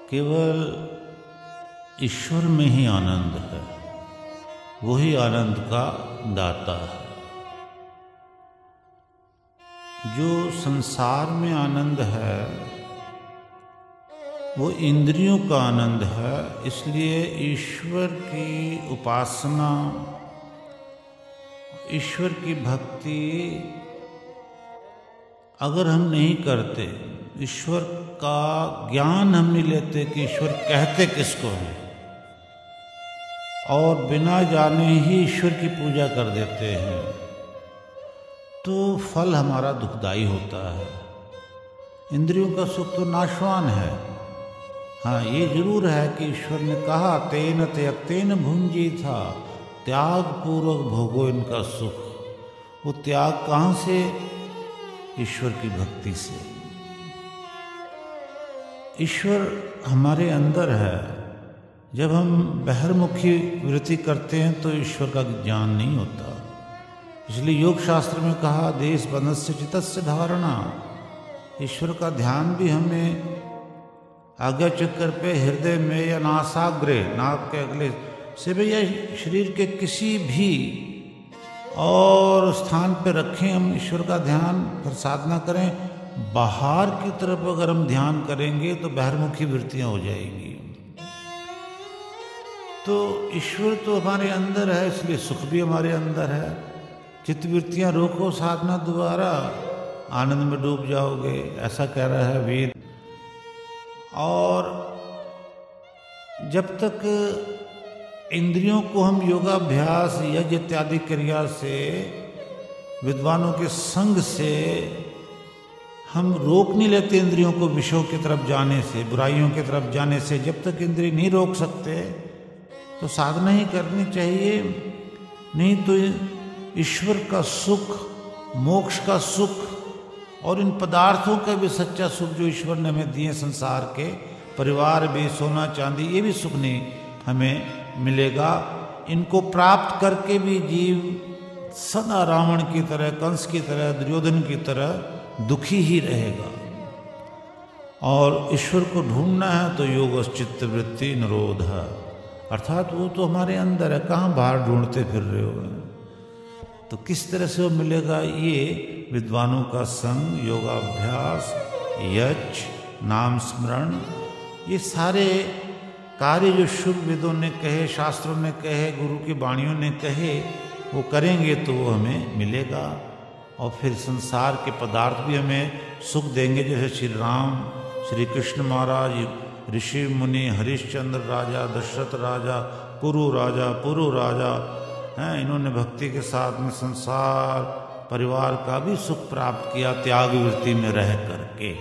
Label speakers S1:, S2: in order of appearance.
S1: केवल ईश्वर में ही आनंद है, वही आनंद का दाता है। जो संसार में आनंद है वो इंद्रियों का आनंद है। इसलिए ईश्वर की उपासना, ईश्वर की भक्ति अगर हम नहीं करते, ईश्वर का ज्ञान हम नहीं लेते कि ईश्वर कहते किसको हैं, और बिना जाने ही ईश्वर की पूजा कर देते हैं, तो फल हमारा दुखदाई होता है। इंद्रियों का सुख तो नाशवान है। हाँ, ये जरूर है कि ईश्वर ने कहा तेन त्यक्तेन भुंजी था, त्याग पूर्वक भोगो इनका सुख। वो त्याग कहाँ से? ईश्वर की भक्ति से। ईश्वर हमारे अंदर है। जब हम बहिर्मुखी वृत्ति करते हैं तो ईश्वर का ज्ञान नहीं होता। इसलिए योग शास्त्र में कहा देश बंधस्य चित्तस्य धारणा। ईश्वर का ध्यान भी हमें आज्ञा चक्र पे, हृदय में या नासाग्रे, नाक के अगले से भी, या शरीर के किसी भी और स्थान पे रखें हम ईश्वर का ध्यान, फिर साधना करें। बाहर की तरफ अगर हम ध्यान करेंगे तो बहिर्मुखी वृत्तियां हो जाएंगी। तो ईश्वर तो हमारे अंदर है, इसलिए सुख भी हमारे अंदर है। चित्तवृत्तियां रोको, साधना द्वारा आनंद में डूब जाओगे, ऐसा कह रहा है वेद। और जब तक इंद्रियों को हम योगाभ्यास, यज्ञ इत्यादि क्रिया से, विद्वानों के संग से हम रोक नहीं लेते इंद्रियों को विषयों की तरफ जाने से, बुराइयों की तरफ जाने से, जब तक इंद्रिय नहीं रोक सकते तो साधना ही करनी चाहिए। नहीं तो ईश्वर का सुख, मोक्ष का सुख और इन पदार्थों का भी सच्चा सुख जो ईश्वर ने हमें दिए, संसार के परिवार भी, सोना चांदी, ये भी सुख नहीं हमें मिलेगा। इनको प्राप्त करके भी जीव सदा रावण की तरह, कंस की तरह, दुर्योधन की तरह दुखी ही रहेगा। और ईश्वर को ढूंढना है तो योग चित्त वृत्ति निरोध है, अर्थात वो तो हमारे अंदर है, कहाँ बाहर ढूंढते फिर रहे हो। तो किस तरह से वो मिलेगा? ये विद्वानों का संग, योगाभ्यास, यज्ञ, नाम स्मरण, ये सारे कार्य जो शुभ वेदों ने कहे, शास्त्रों ने कहे, गुरु की वाणियों ने कहे, वो करेंगे तो वो हमें मिलेगा। और फिर संसार के पदार्थ भी हमें सुख देंगे। जैसे श्री राम, श्री कृष्ण महाराज, ऋषि मुनि, हरिश्चंद्र राजा, दशरथ राजा, पुरु राजा हैं, इन्होंने भक्ति के साथ में संसार परिवार का भी सुख प्राप्त किया, त्याग वृत्ति में रह करके।